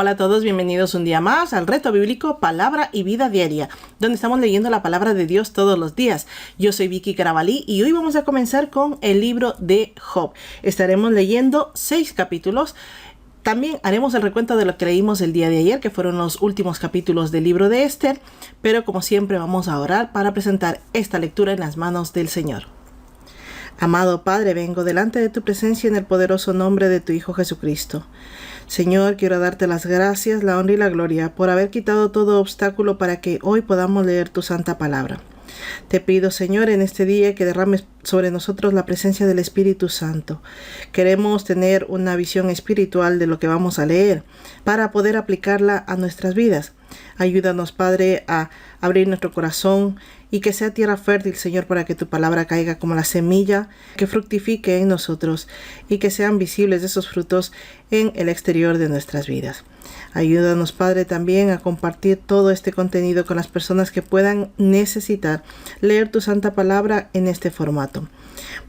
Hola a todos, bienvenidos un día más al reto bíblico Palabra y Vida Diaria, donde estamos leyendo la palabra de Dios todos los días. Yo soy Vicky Carabalí y hoy vamos a comenzar con el libro de Job. Estaremos leyendo 6 capítulos. También haremos el recuento de lo que leímos el día de ayer, que fueron los últimos capítulos del libro de Esther, pero como siempre vamos a orar para presentar esta lectura en las manos del Señor. Amado Padre, vengo delante de tu presencia en el poderoso nombre de tu Hijo Jesucristo. Señor, quiero darte las gracias, la honra y la gloria por haber quitado todo obstáculo para que hoy podamos leer tu santa palabra. Te pido, Señor, en este día que derrames sobre nosotros la presencia del Espíritu Santo. Queremos tener una visión espiritual de lo que vamos a leer para poder aplicarla a nuestras vidas. Ayúdanos, Padre, a abrir nuestro corazón y que sea tierra fértil, Señor, para que tu palabra caiga como la semilla, que fructifique en nosotros y que sean visibles esos frutos en el exterior de nuestras vidas. Ayúdanos, Padre, también a compartir todo este contenido con las personas que puedan necesitar leer tu santa palabra en este formato,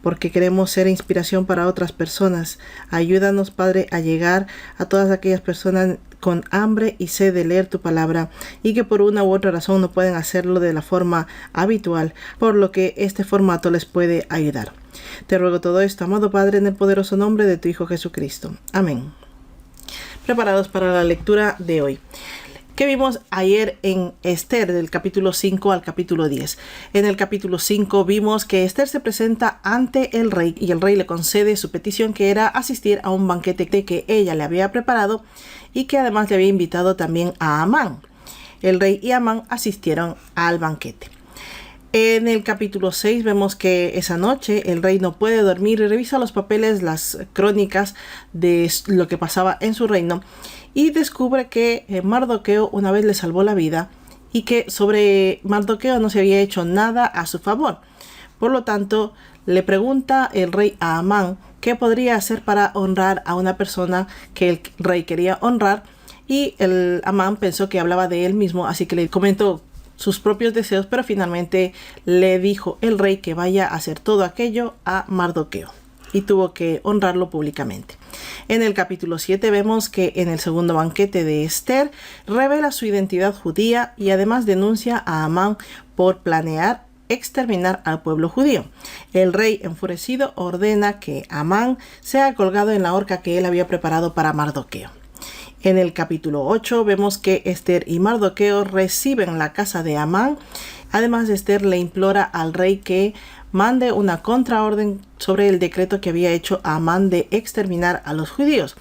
porque queremos ser inspiración para otras personas. Ayúdanos, Padre, a llegar a todas aquellas personas con hambre y sed de leer tu palabra y que por una u otra razón no pueden hacerlo de la forma habitual, por lo que este formato les puede ayudar. Te ruego todo esto, amado Padre, en el poderoso nombre de tu Hijo Jesucristo. Amén. Preparados para la lectura de hoy. ¿Qué vimos ayer en Esther, del capítulo 5 al capítulo 10? En el capítulo 5 vimos que Esther se presenta ante el rey y el rey le concede su petición, que era asistir a un banquete que ella le había preparado y que además le había invitado también a Amán. El rey y Amán asistieron al banquete. En el capítulo 6 vemos que esa noche el rey no puede dormir y revisa los papeles, las crónicas de lo que pasaba en su reino y descubre que Mardoqueo una vez le salvó la vida y que sobre Mardoqueo no se había hecho nada a su favor. Por lo tanto, le pregunta el rey a Amán qué podría hacer para honrar a una persona que el rey quería honrar, y el Amán pensó que hablaba de él mismo, así que le comentó sus propios deseos, pero finalmente le dijo el rey que vaya a hacer todo aquello a Mardoqueo y tuvo que honrarlo públicamente. En el capítulo 7 vemos que en el segundo banquete de Esther revela su identidad judía y además denuncia a Amán por planear exterminar al pueblo judío. El rey, enfurecido, ordena que Amán sea colgado en la horca que él había preparado para Mardoqueo. En el capítulo 8 vemos que Esther y Mardoqueo reciben la casa de Amán. Además, Esther le implora al rey que mande una contraorden sobre el decreto que había hecho Amán de exterminar a los judíos.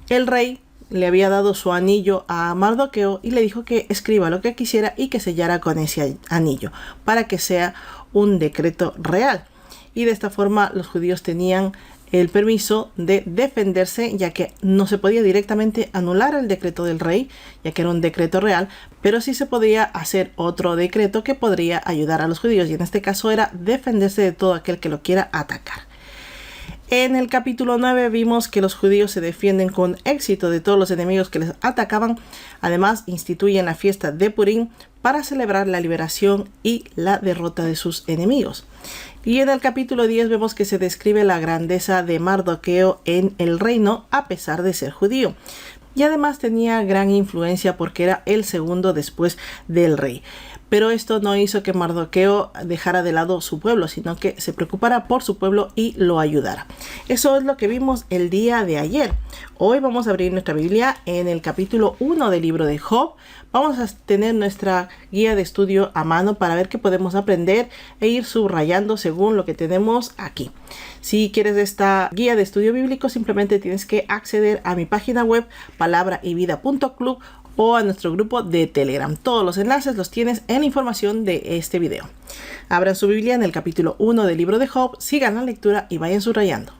El rey le había dado su anillo a Mardoqueo y le dijo que escriba lo que quisiera y que sellara con ese anillo para que sea un decreto real. Y de esta forma los judíos tenían el permiso de defenderse, ya que no se podía directamente anular el decreto del rey, ya que era un decreto real, pero sí se podía hacer otro decreto que podría ayudar a los judíos, y en este caso era defenderse de todo aquel que lo quiera atacar. En el capítulo 9 vimos que los judíos se defienden con éxito de todos los enemigos que les atacaban. Además, instituyen la fiesta de Purim para celebrar la liberación y la derrota de sus enemigos. Y en el capítulo 10 vemos que se describe la grandeza de Mardoqueo en el reino a pesar de ser judío. Y además tenía gran influencia porque era el segundo después del rey. Pero esto no hizo que Mardoqueo dejara de lado su pueblo, sino que se preocupara por su pueblo y lo ayudara. Eso es lo que vimos el día de ayer. Hoy vamos a abrir nuestra Biblia en el capítulo 1 del libro de Job. Vamos a tener nuestra guía de estudio a mano para ver qué podemos aprender e ir subrayando según lo que tenemos aquí. Si quieres esta guía de estudio bíblico, simplemente tienes que acceder a mi página web palabrayvida.club o a nuestro grupo de Telegram. Todos los enlaces los tienes en la información de este video. Abran su Biblia en el capítulo 1 del libro de Job, sigan la lectura y vayan subrayando.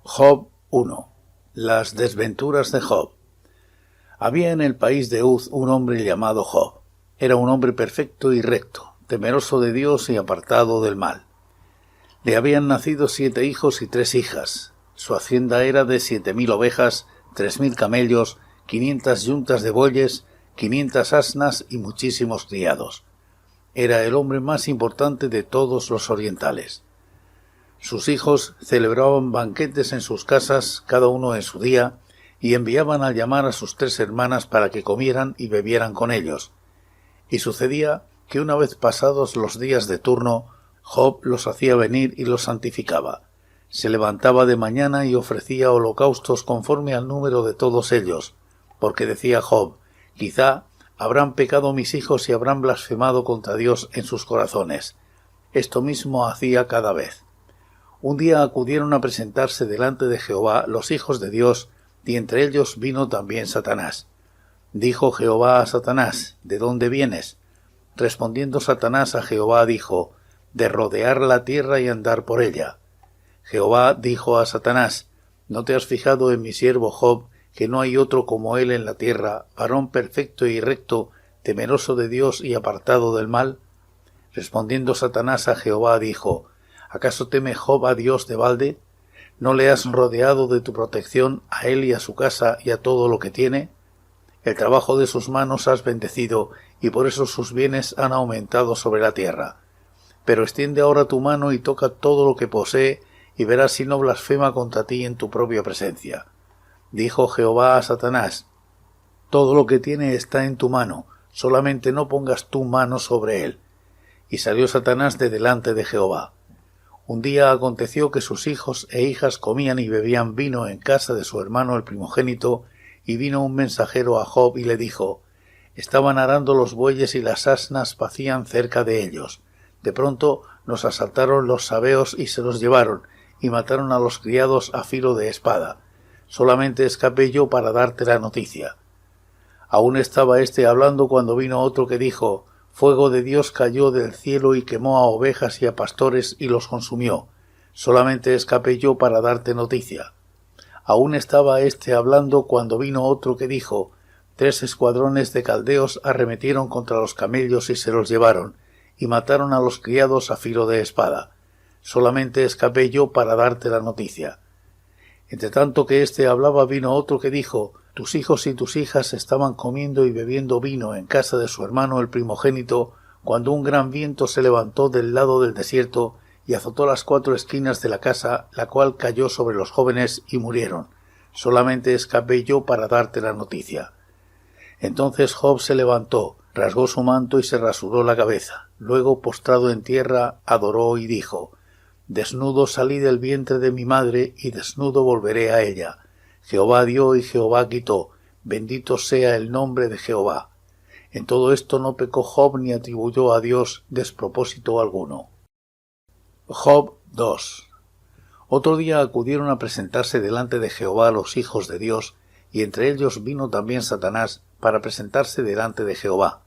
Job 1. Las desventuras de Job. Había en el país de Uz un hombre llamado Job. Era un hombre perfecto y recto, temeroso de Dios y apartado del mal. Le habían nacido 7 hijos y 3 hijas. Su hacienda era de 7.000 ovejas, 3.000 camellos, 500 yuntas de bueyes, 500 asnas y muchísimos criados. Era el hombre más importante de todos los orientales. Sus hijos celebraban banquetes en sus casas, cada uno en su día, y enviaban a llamar a sus 3 hermanas para que comieran y bebieran con ellos. Y sucedía que una vez pasados los días de turno, Job los hacía venir y los santificaba. Se levantaba de mañana y ofrecía holocaustos conforme al número de todos ellos, porque decía Job: quizá habrán pecado mis hijos y habrán blasfemado contra Dios en sus corazones. Esto mismo hacía cada vez. Un día acudieron a presentarse delante de Jehová los hijos de Dios, y entre ellos vino también Satanás. Dijo Jehová a Satanás: ¿de dónde vienes? Respondiendo Satanás a Jehová dijo: de rodear la tierra y andar por ella. Jehová dijo a Satanás: ¿no te has fijado en mi siervo Job, que no hay otro como él en la tierra, varón perfecto y recto, temeroso de Dios y apartado del mal? Respondiendo Satanás a Jehová dijo: ¿acaso teme Job a Dios de balde? ¿No le has rodeado de tu protección a él y a su casa y a todo lo que tiene? El trabajo de sus manos has bendecido, y por eso sus bienes han aumentado sobre la tierra. Pero extiende ahora tu mano y toca todo lo que posee, y verás si no blasfema contra ti en tu propia presencia. Dijo Jehová a Satanás: todo lo que tiene está en tu mano, solamente no pongas tu mano sobre él. Y salió Satanás de delante de Jehová. Un día aconteció que sus hijos e hijas comían y bebían vino en casa de su hermano el primogénito, y vino un mensajero a Job y le dijo: estaban arando los bueyes y las asnas pacían cerca de ellos. De pronto nos asaltaron los sabeos y se los llevaron, y mataron a los criados a filo de espada. Solamente escapé yo para darte la noticia. Aún estaba éste hablando cuando vino otro que dijo: fuego de Dios cayó del cielo y quemó a ovejas y a pastores y los consumió. Solamente escapé yo para darte noticia. Aún estaba éste hablando cuando vino otro que dijo: 3 escuadrones de caldeos arremetieron contra los camellos y se los llevaron, y mataron a los criados a filo de espada. Solamente escapé yo para darte la noticia. Entre tanto que éste hablaba vino otro que dijo: tus hijos y tus hijas estaban comiendo y bebiendo vino en casa de su hermano el primogénito, cuando un gran viento se levantó del lado del desierto y azotó las 4 esquinas de la casa, la cual cayó sobre los jóvenes y murieron. Solamente escapé yo para darte la noticia. Entonces Job se levantó, rasgó su manto y se rasuró la cabeza. Luego, postrado en tierra, adoró y dijo: desnudo salí del vientre de mi madre, y desnudo volveré a ella. Jehová dio y Jehová quitó, bendito sea el nombre de Jehová. En todo esto no pecó Job ni atribuyó a Dios despropósito alguno. Job 2. Otro día acudieron a presentarse delante de Jehová los hijos de Dios, y entre ellos vino también Satanás para presentarse delante de Jehová.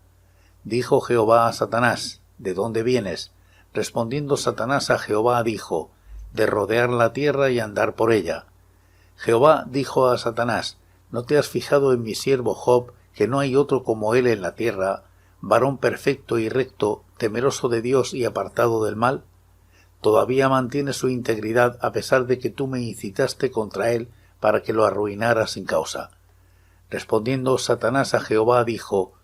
Dijo Jehová a Satanás: ¿de dónde vienes? Respondiendo Satanás a Jehová dijo: de rodear la tierra y andar por ella. Jehová dijo a Satanás: ¿no te has fijado en mi siervo Job, que no hay otro como él en la tierra, varón perfecto y recto, temeroso de Dios y apartado del mal? Todavía mantiene su integridad a pesar de que tú me incitaste contra él para que lo arruinara sin causa. Respondiendo Satanás a Jehová dijo: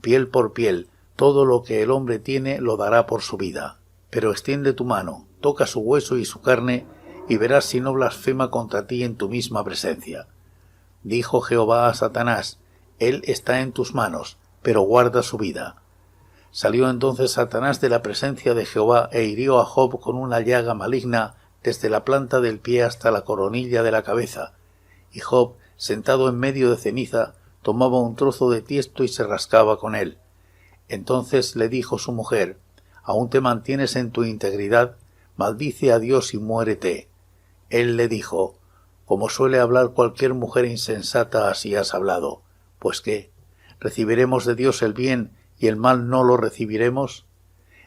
piel por piel, todo lo que el hombre tiene lo dará por su vida. Pero extiende tu mano, toca su hueso y su carne, y verás si no blasfema contra ti en tu misma presencia. Dijo Jehová a Satanás: él está en tus manos, pero guarda su vida. Salió entonces Satanás de la presencia de Jehová e hirió a Job con una llaga maligna desde la planta del pie hasta la coronilla de la cabeza. Y Job, sentado en medio de ceniza, tomaba un trozo de tiesto y se rascaba con él. Entonces le dijo su mujer: ¿aún te mantienes en tu integridad? Maldice a Dios y muérete. Él le dijo: como suele hablar cualquier mujer insensata, así has hablado. Pues ¿qué? ¿Recibiremos de Dios el bien y el mal no lo recibiremos?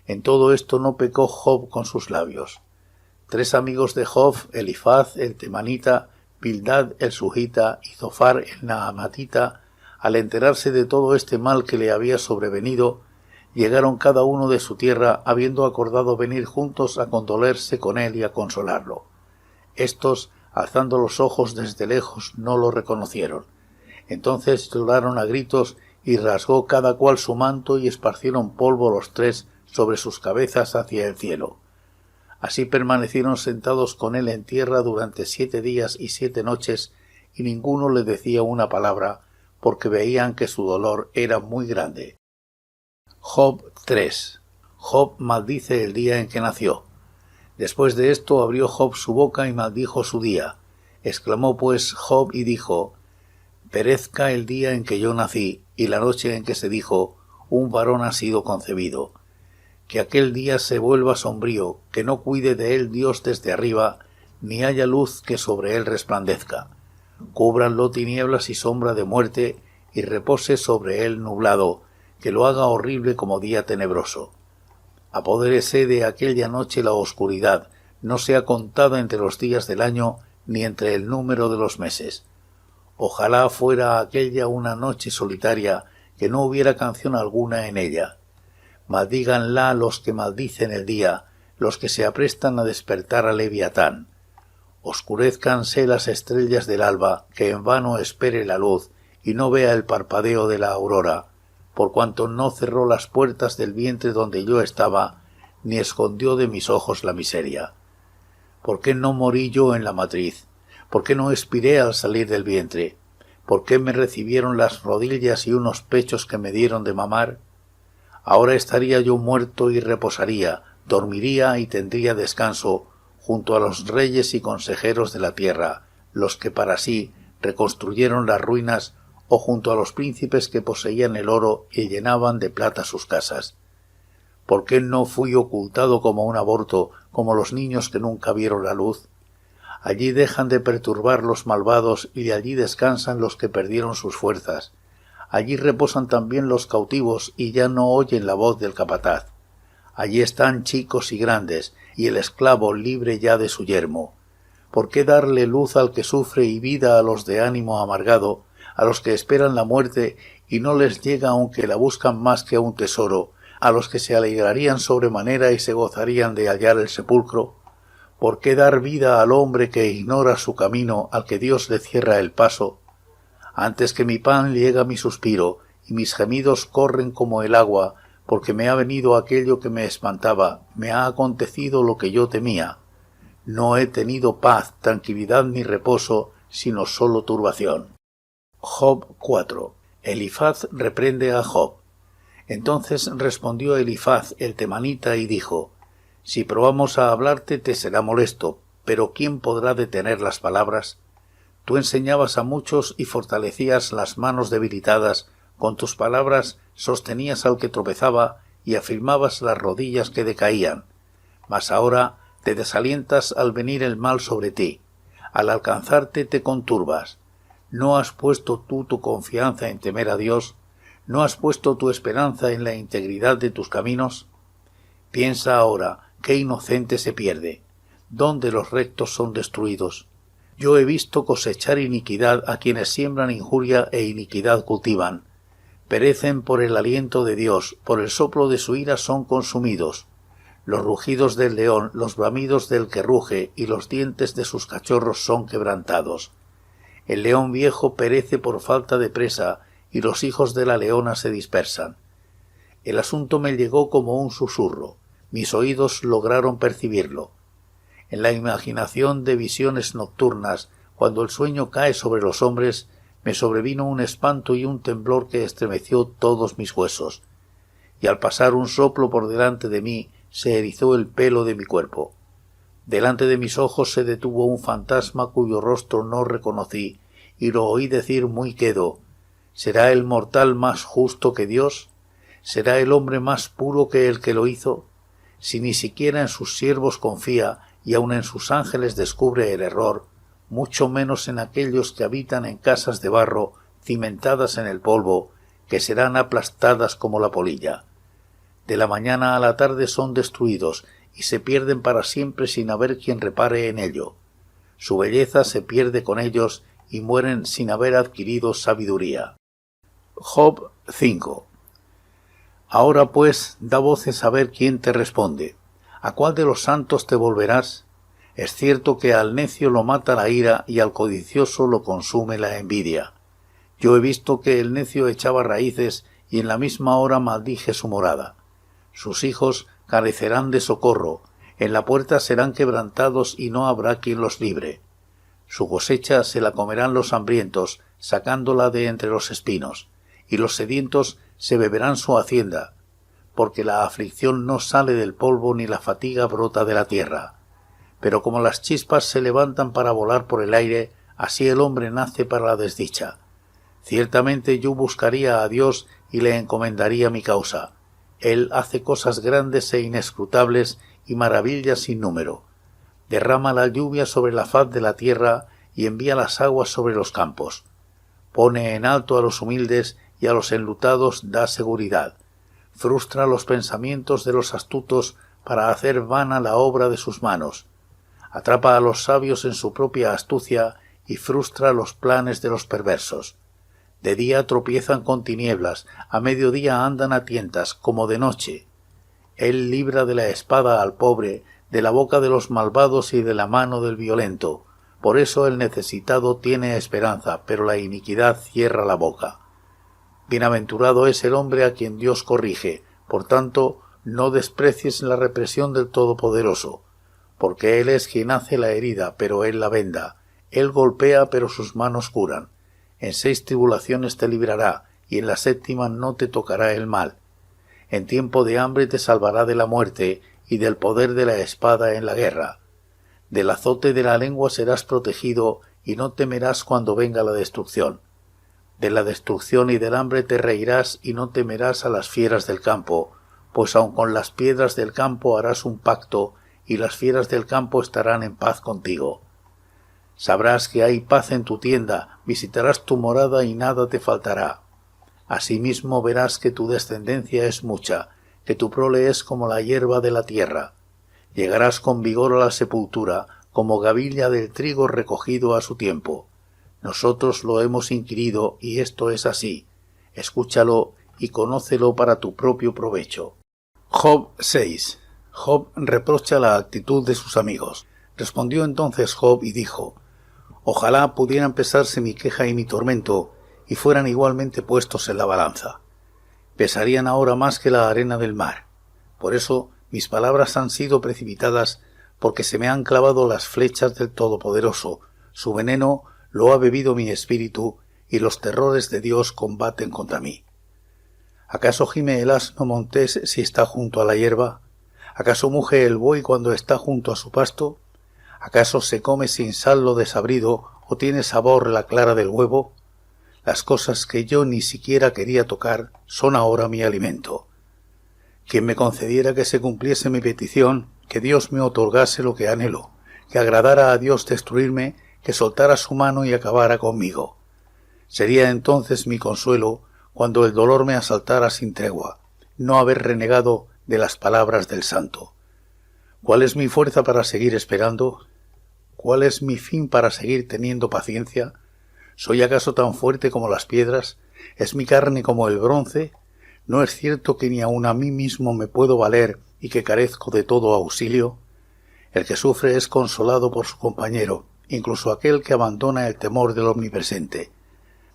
En todo esto no pecó Job con sus labios. 3 amigos de Job, Elifaz el temanita, Bildad el sujita y Zofar el naamatita, al enterarse de todo este mal que le había sobrevenido, llegaron cada uno de su tierra, habiendo acordado venir juntos a condolerse con él y a consolarlo. Estos, alzando los ojos desde lejos, no lo reconocieron. Entonces lloraron a gritos, y rasgó cada cual su manto, y esparcieron polvo los 3 sobre sus cabezas hacia el cielo. Así permanecieron sentados con él en tierra durante 7 días y 7 noches, y ninguno le decía una palabra, porque veían que su dolor era muy grande. Job 3. Job maldice el día en que nació. Después de esto abrió Job su boca y maldijo su día. Exclamó pues Job y dijo: perezca el día en que yo nací, y la noche en que se dijo: un varón ha sido concebido. Que aquel día se vuelva sombrío, que no cuide de él Dios desde arriba, ni haya luz que sobre él resplandezca. Cúbranlo tinieblas y sombra de muerte, y repose sobre él nublado, que lo haga horrible como día tenebroso. Apodérese de aquella noche la oscuridad, no sea contada entre los días del año, ni entre el número de los meses. Ojalá fuera aquella una noche solitaria, que no hubiera canción alguna en ella. Maldíganla los que maldicen el día, los que se aprestan a despertar a Leviatán. Oscurézcanse las estrellas del alba, que en vano espere la luz, y no vea el parpadeo de la aurora, por cuanto no cerró las puertas del vientre donde yo estaba, ni escondió de mis ojos la miseria. ¿Por qué no morí yo en la matriz? ¿Por qué no expiré al salir del vientre? ¿Por qué me recibieron las rodillas y unos pechos que me dieron de mamar? Ahora estaría yo muerto y reposaría, dormiría y tendría descanso, junto a los reyes y consejeros de la tierra, los que para sí reconstruyeron las ruinas, o junto a los príncipes que poseían el oro y llenaban de plata sus casas. ¿Por qué no fui ocultado como un aborto, como los niños que nunca vieron la luz? Allí dejan de perturbar los malvados y allí descansan los que perdieron sus fuerzas. Allí reposan también los cautivos y ya no oyen la voz del capataz. Allí están chicos y grandes, y el esclavo libre ya de su yermo. ¿Por qué darle luz al que sufre y vida a los de ánimo amargado, a los que esperan la muerte y no les llega aunque la buscan más que a un tesoro, a los que se alegrarían sobremanera y se gozarían de hallar el sepulcro? ¿Por qué dar vida al hombre que ignora su camino, al que Dios le cierra el paso? Antes que mi pan llega mi suspiro, y mis gemidos corren como el agua, porque me ha venido aquello que me espantaba, me ha acontecido lo que yo temía. No he tenido paz, tranquilidad ni reposo, sino solo turbación. Job 4. Elifaz reprende a Job. Entonces respondió Elifaz el temanita y dijo: si probamos a hablarte te será molesto, pero ¿quién podrá detener las palabras? Tú enseñabas a muchos y fortalecías las manos debilitadas, con tus palabras sostenías al que tropezaba y afirmabas las rodillas que decaían. Mas ahora te desalientas al venir el mal sobre ti, al alcanzarte te conturbas. ¿No has puesto tú tu confianza en temer a Dios? ¿No has puesto tu esperanza en la integridad de tus caminos? Piensa ahora, ¿qué inocente se pierde? ¿Dónde los rectos son destruidos? Yo he visto cosechar iniquidad a quienes siembran injuria e iniquidad cultivan. Perecen por el aliento de Dios, por el soplo de su ira son consumidos. Los rugidos del león, los bramidos del que ruge y los dientes de sus cachorros son quebrantados. El león viejo perece por falta de presa y los hijos de la leona se dispersan. El asunto me llegó como un susurro, mis oídos lograron percibirlo. En la imaginación de visiones nocturnas, cuando el sueño cae sobre los hombres, me sobrevino un espanto y un temblor que estremeció todos mis huesos, y al pasar un soplo por delante de mí se erizó el pelo de mi cuerpo. Delante de mis ojos se detuvo un fantasma cuyo rostro no reconocí, y lo oí decir muy quedo: ¿será el mortal más justo que Dios? ¿Será el hombre más puro que el que lo hizo? Si ni siquiera en sus siervos confía, y aun en sus ángeles descubre el error, mucho menos en aquellos que habitan en casas de barro, cimentadas en el polvo, que serán aplastadas como la polilla. De la mañana a la tarde son destruidos, y se pierden para siempre sin haber quien repare en ello. Su belleza se pierde con ellos, y mueren sin haber adquirido sabiduría. Job 5. Ahora pues, da voces a ver quién te responde. ¿A cuál de los santos te volverás? Es cierto que al necio lo mata la ira y al codicioso lo consume la envidia. Yo he visto que el necio echaba raíces y en la misma hora maldije su morada. Sus hijos carecerán de socorro, En la puerta serán quebrantados y no habrá quien los libre. Su cosecha se la comerán los hambrientos, sacándola de entre los espinos, y los sedientos se beberán su hacienda, porque la aflicción no sale del polvo ni la fatiga brota de la tierra. Pero como las chispas se levantan para volar por el aire, así el hombre nace para la desdicha. Ciertamente yo buscaría a Dios y le encomendaría mi causa. Él hace cosas grandes e inescrutables y maravillas sin número. Derrama la lluvia sobre la faz de la tierra y envía las aguas sobre los campos. Pone en alto a los humildes y a los enlutados da seguridad. Frustra los pensamientos de los astutos para hacer vana la obra de sus manos. Atrapa a los sabios en su propia astucia y frustra los planes de los perversos. De día tropiezan con tinieblas, a mediodía andan a tientas, como de noche. Él libra de la espada al pobre, de la boca de los malvados y de la mano del violento. Por eso el necesitado tiene esperanza, pero la iniquidad cierra la boca. Bienaventurado es el hombre a quien Dios corrige, por tanto, no desprecies la represión del Todopoderoso, porque Él es quien hace la herida, pero Él la venda. Él golpea, pero sus manos curan. En 6 tribulaciones te librará, y en la 7ª no te tocará el mal. En tiempo de hambre te salvará de la muerte, y del poder de la espada en la guerra. Del azote de la lengua serás protegido, y no temerás cuando venga la destrucción. De la destrucción y del hambre te reirás, y no temerás a las fieras del campo, pues aun con las piedras del campo harás un pacto, y las fieras del campo estarán en paz contigo. Sabrás que hay paz en tu tienda, visitarás tu morada y nada te faltará. Asimismo verás que tu descendencia es mucha, que tu prole es como la hierba de la tierra. Llegarás con vigor a la sepultura, como gavilla del trigo recogido a su tiempo. Nosotros lo hemos inquirido y esto es así. Escúchalo y conócelo para tu propio provecho. Job 6. Job reprocha la actitud de sus amigos. Respondió entonces Job y dijo: Ojalá pudieran pesarse mi queja y mi tormento, y fueran igualmente puestos en la balanza. Pesarían ahora más que la arena del mar. Por eso mis palabras han sido precipitadas, porque se me han clavado las flechas del Todopoderoso. Su veneno lo ha bebido mi espíritu, y los terrores de Dios combaten contra mí. ¿Acaso gime el asno montés si está junto a la hierba? ¿Acaso muge el buey cuando está junto a su pasto? ¿Acaso se come sin sal lo desabrido, o tiene sabor la clara del huevo? Las cosas que yo ni siquiera quería tocar son ahora mi alimento. Quien me concediera que se cumpliese mi petición, que Dios me otorgase lo que anhelo, que agradara a Dios destruirme, que soltara su mano y acabara conmigo. Sería entonces mi consuelo cuando el dolor me asaltara sin tregua, no haber renegado de las palabras del Santo. ¿Cuál es mi fuerza para seguir esperando? ¿Cuál es mi fin para seguir teniendo paciencia? ¿Soy acaso tan fuerte como las piedras? ¿Es mi carne como el bronce? ¿No es cierto que ni aun a mí mismo me puedo valer y que carezco de todo auxilio? El que sufre es consolado por su compañero, incluso aquel que abandona el temor del omnipresente.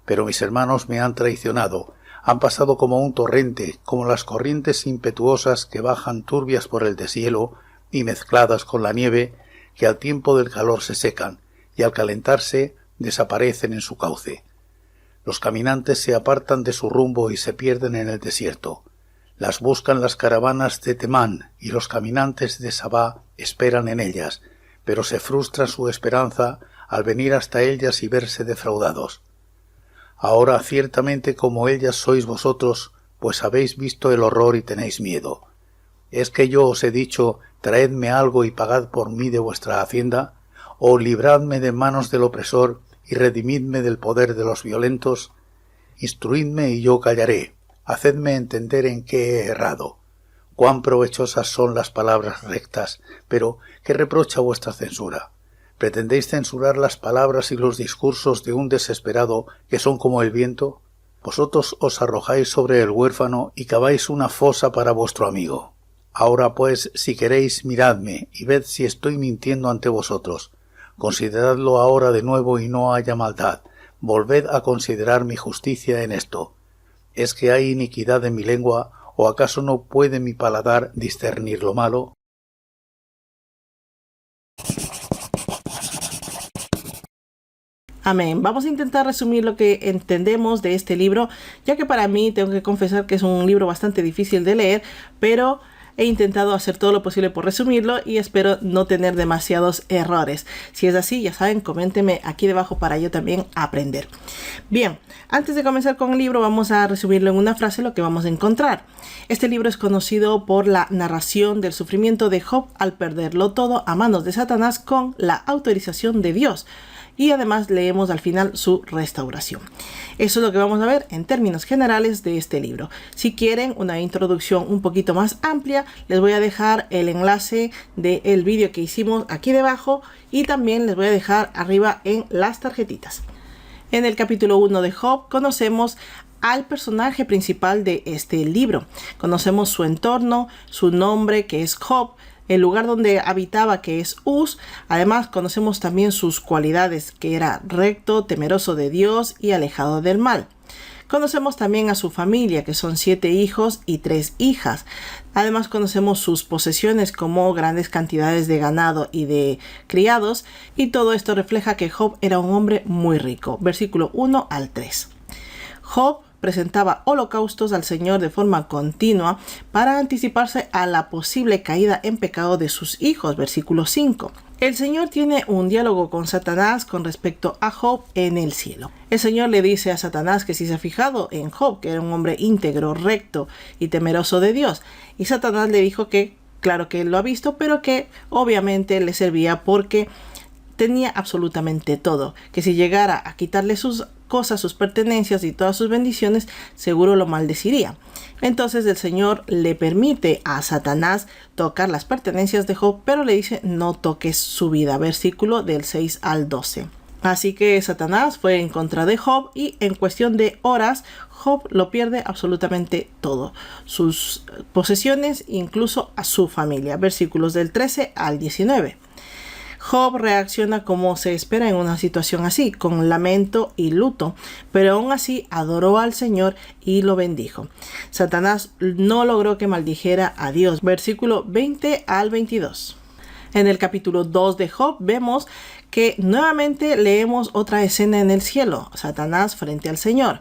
Pero mis hermanos me han traicionado, han pasado como un torrente, como las corrientes impetuosas que bajan turbias por el deshielo y mezcladas con la nieve, que al tiempo del calor se secan, y al calentarse desaparecen en su cauce. Los caminantes se apartan de su rumbo y se pierden en el desierto. Las buscan las caravanas de Temán, y los caminantes de Sabá esperan en ellas, pero se frustra su esperanza al venir hasta ellas y verse defraudados. Ahora ciertamente como ellas sois vosotros, pues habéis visto el horror y tenéis miedo. ¿Es que yo os he dicho, traedme algo y pagad por mí de vuestra hacienda? ¿O libradme de manos del opresor y redimidme del poder de los violentos? Instruidme y yo callaré, hacedme entender en qué he errado. Cuán provechosas son las palabras rectas, pero ¿qué reprocha vuestra censura? ¿Pretendéis censurar las palabras y los discursos de un desesperado que son como el viento? Vosotros os arrojáis sobre el huérfano y caváis una fosa para vuestro amigo. Ahora pues, si queréis, miradme, y ved si estoy mintiendo ante vosotros. Consideradlo ahora de nuevo y no haya maldad. Volved a considerar mi justicia en esto. ¿Es que hay iniquidad en mi lengua, o acaso no puede mi paladar discernir lo malo? Amén. Vamos a intentar resumir lo que entendemos de este libro, ya que para mí tengo que confesar que es un libro bastante difícil de leer, pero he intentado hacer todo lo posible por resumirlo y espero no tener demasiados errores. Si es así, ya saben, coméntenme aquí debajo para yo también aprender. Bien, antes de comenzar con el libro, vamos a resumirlo en una frase lo que vamos a encontrar. Este libro es conocido por la narración del sufrimiento de Job al perderlo todo a manos de Satanás con la autorización de Dios. Y además leemos al final su restauración. Eso es lo que vamos a ver en términos generales de este libro. Si quieren una introducción un poquito más amplia, les voy a dejar el enlace del vídeo que hicimos aquí debajo y también les voy a dejar arriba en las tarjetitas. En el capítulo 1 de Job conocemos al personaje principal de este libro. Conocemos su entorno, su nombre que es Job, el lugar donde habitaba que es Uz. Además conocemos también sus cualidades, que era recto, temeroso de Dios y alejado del mal. Conocemos también a su familia, que son 7 hijos y 3 hijas. Además conocemos sus posesiones como grandes cantidades de ganado y de criados, y todo esto refleja que Job era un hombre muy rico. Versículo 1 al 3. Job presentaba holocaustos al Señor de forma continua para anticiparse a la posible caída en pecado de sus hijos. Versículo 5. El Señor tiene un diálogo con Satanás con respecto a Job en el cielo. El Señor le dice a Satanás que si se ha fijado en Job, que era un hombre íntegro, recto y temeroso de Dios. Y Satanás le dijo que, claro que él lo ha visto, pero que obviamente le servía porque tenía absolutamente todo. Que si llegara a quitarle sus cosas, sus pertenencias y todas sus bendiciones, seguro lo maldeciría. Entonces el Señor le permite a Satanás tocar las pertenencias de Job, pero le dice no toques su vida. Versículo del 6 al 12. Así que Satanás fue en contra de Job y en cuestión de horas Job lo pierde absolutamente todo. Sus posesiones, incluso a su familia. Versículos del 13 al 19. Job reacciona como se espera en una situación así, con lamento y luto, pero aún así adoró al Señor y lo bendijo. Satanás no logró que maldijera a Dios. Versículo 20 al 22. En el capítulo 2 de Job vemos que nuevamente leemos otra escena en el cielo, Satanás frente al Señor.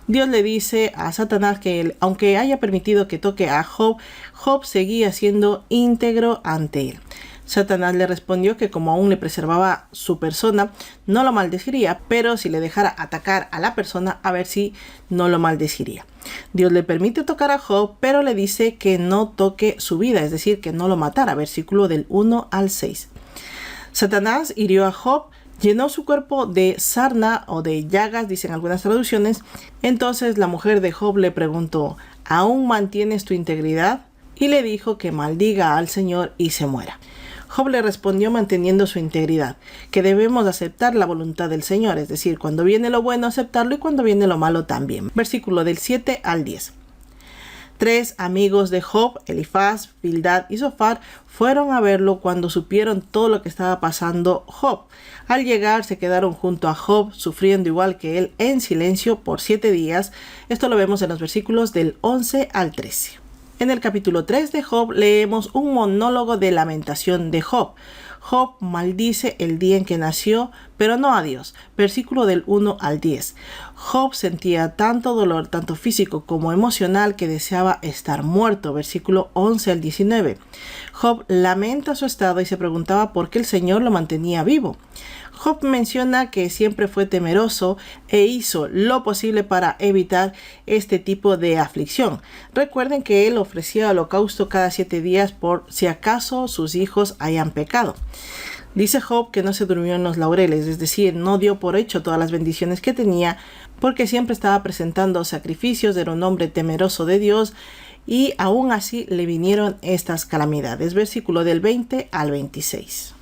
Dios le dice a Satanás que aunque haya permitido que toque a Job, Job seguía siendo íntegro ante él. Satanás le respondió que como aún le preservaba su persona, no lo maldeciría, pero si le dejara atacar a la persona, a ver si no lo maldeciría. Dios le permite tocar a Job, pero le dice que no toque su vida, es decir, que no lo matara. Versículo del 1 al 6. Satanás hirió a Job, llenó su cuerpo de sarna o de llagas, dicen algunas traducciones. Entonces la mujer de Job le preguntó, ¿aún mantienes tu integridad? Y le dijo que maldiga al Señor y se muera. Job le respondió manteniendo su integridad, que debemos aceptar la voluntad del Señor, es decir, cuando viene lo bueno aceptarlo y cuando viene lo malo también. Versículo del 7 al 10. 3 amigos de Job, Elifaz, Bildad y Zofar, fueron a verlo cuando supieron todo lo que estaba pasando Job. Al llegar se quedaron junto a Job, sufriendo igual que él en silencio por 7 días. Esto lo vemos en los versículos del 11 al 13. En el capítulo 3 de Job leemos un monólogo de lamentación de Job. Job maldice el día en que nació, pero no a Dios. Versículo del 1 al 10. Job sentía tanto dolor, tanto físico como emocional, que deseaba estar muerto. Versículo 11 al 19. Job lamenta su estado y se preguntaba por qué el Señor lo mantenía vivo. Job menciona que siempre fue temeroso e hizo lo posible para evitar este tipo de aflicción. Recuerden que él ofrecía holocausto cada 7 días por si acaso sus hijos hayan pecado. Dice Job que no se durmió en los laureles, es decir, no dio por hecho todas las bendiciones que tenía, porque siempre estaba presentando sacrificios, era un hombre temeroso de Dios, y aún así le vinieron estas calamidades. Versículo del 20 al 26.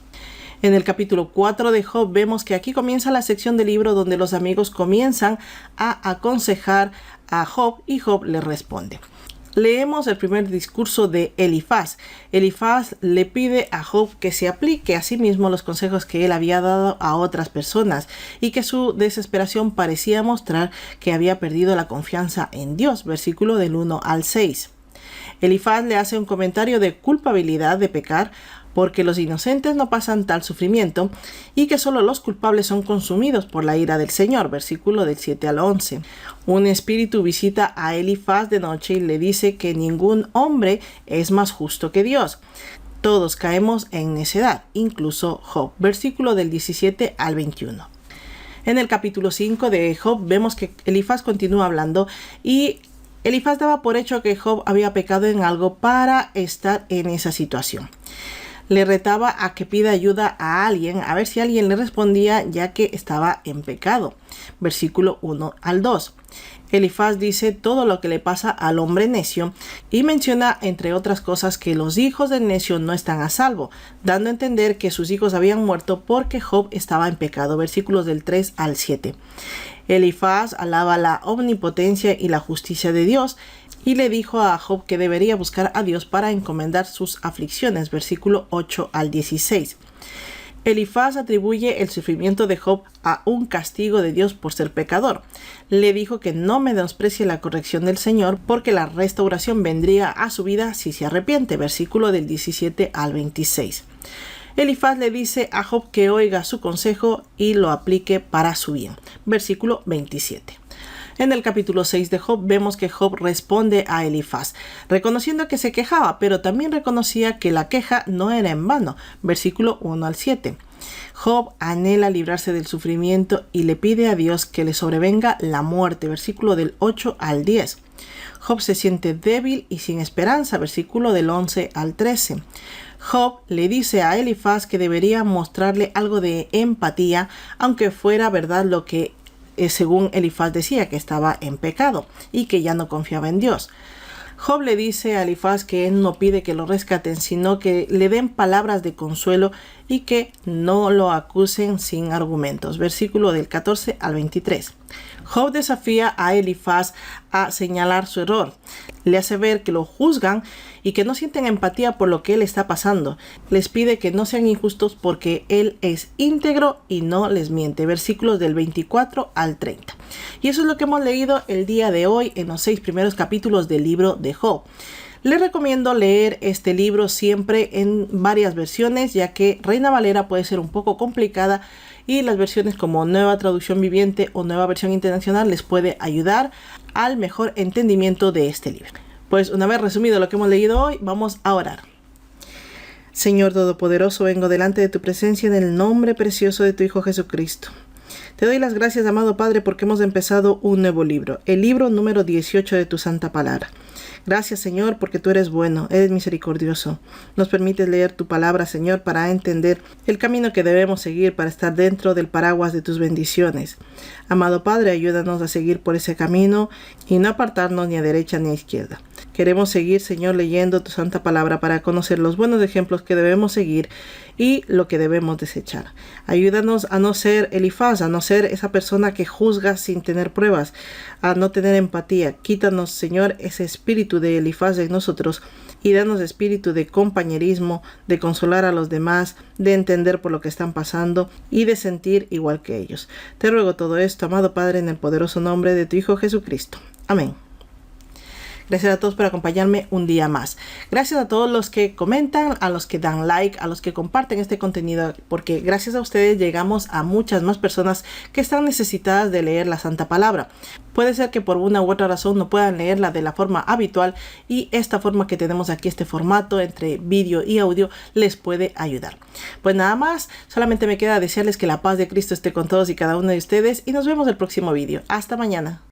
En el capítulo 4 de Job vemos que aquí comienza la sección del libro donde los amigos comienzan a aconsejar a Job y Job le responde. Leemos el primer discurso de Elifaz. Elifaz le pide a Job que se aplique a sí mismo los consejos que él había dado a otras personas y que su desesperación parecía mostrar que había perdido la confianza en Dios. Versículo del 1 al 6. Elifaz le hace un comentario de culpabilidad de pecar porque los inocentes no pasan tal sufrimiento y que solo los culpables son consumidos por la ira del Señor. Versículo del 7 al 11. Un espíritu visita a Elifaz de noche y le dice que ningún hombre es más justo que Dios. Todos caemos en necedad, incluso Job. Versículo del 17 al 21. En el capítulo 5 de Job vemos que Elifaz continúa hablando y Elifaz daba por hecho que Job había pecado en algo para estar en esa situación. Le retaba a que pida ayuda a alguien, a ver si alguien le respondía, ya que estaba en pecado. Versículo 1 al 2. Elifaz dice todo lo que le pasa al hombre necio y menciona, entre otras cosas, que los hijos del necio no están a salvo, dando a entender que sus hijos habían muerto porque Job estaba en pecado. Versículos del 3 al 7. Elifaz alaba la omnipotencia y la justicia de Dios y le dijo a Job que debería buscar a Dios para encomendar sus aflicciones. Versículo 8 al 16. Elifaz atribuye el sufrimiento de Job a un castigo de Dios por ser pecador. Le dijo que no menosprecie la corrección del Señor porque la restauración vendría a su vida si se arrepiente. Versículo del 17 al 26. Elifaz le dice a Job que oiga su consejo y lo aplique para su bien. Versículo 27. En el capítulo 6 de Job vemos que Job responde a Elifaz, reconociendo que se quejaba, pero también reconocía que la queja no era en vano. Versículo 1 al 7. Job anhela librarse del sufrimiento y le pide a Dios que le sobrevenga la muerte. Versículo del 8 al 10. Job se siente débil y sin esperanza. Versículo del 11 al 13. Job le dice a Elifaz que debería mostrarle algo de empatía, aunque fuera verdad lo que según Elifaz decía, que estaba en pecado y que ya no confiaba en Dios. Job le dice a Elifaz que él no pide que lo rescaten, sino que le den palabras de consuelo y que no lo acusen sin argumentos. Versículo del 14 al 23. Job desafía a Elifaz a señalar su error. Le hace ver que lo juzgan y que no sienten empatía por lo que él está pasando. Les pide que no sean injustos porque él es íntegro y no les miente. Versículos del 24 al 30. Y eso es lo que hemos leído el día de hoy en los 6 primeros capítulos del libro de Job. Les recomiendo leer este libro siempre en varias versiones, ya que Reina Valera puede ser un poco complicada y las versiones como Nueva Traducción Viviente o Nueva Versión Internacional les puede ayudar al mejor entendimiento de este libro. Pues una vez resumido lo que hemos leído hoy, vamos a orar. Señor Todopoderoso, vengo delante de tu presencia en el nombre precioso de tu Hijo Jesucristo. Te doy las gracias, amado Padre, porque hemos empezado un nuevo libro, el libro número 18 de tu Santa Palabra. Gracias, Señor, porque tú eres bueno, eres misericordioso. Nos permites leer tu palabra, Señor, para entender el camino que debemos seguir para estar dentro del paraguas de tus bendiciones. Amado Padre, ayúdanos a seguir por ese camino y no apartarnos ni a derecha ni a izquierda. Queremos seguir, Señor, leyendo tu santa palabra para conocer los buenos ejemplos que debemos seguir y lo que debemos desechar. Ayúdanos a no ser Elifaz, a no ser esa persona que juzga sin tener pruebas, a no tener empatía. Quítanos, Señor, ese espíritu de Elifaz en nosotros y danos espíritu de compañerismo, de consolar a los demás, de entender por lo que están pasando y de sentir igual que ellos. Te ruego todo esto, amado Padre, en el poderoso nombre de tu Hijo Jesucristo. Amén. Gracias a todos por acompañarme un día más. Gracias a todos los que comentan, a los que dan like, a los que comparten este contenido, porque gracias a ustedes llegamos a muchas más personas que están necesitadas de leer la Santa Palabra. Puede ser que por una u otra razón no puedan leerla de la forma habitual y esta forma que tenemos aquí, este formato entre vídeo y audio, les puede ayudar. Pues nada más, solamente me queda desearles que la paz de Cristo esté con todos y cada uno de ustedes y nos vemos en el próximo vídeo. Hasta mañana.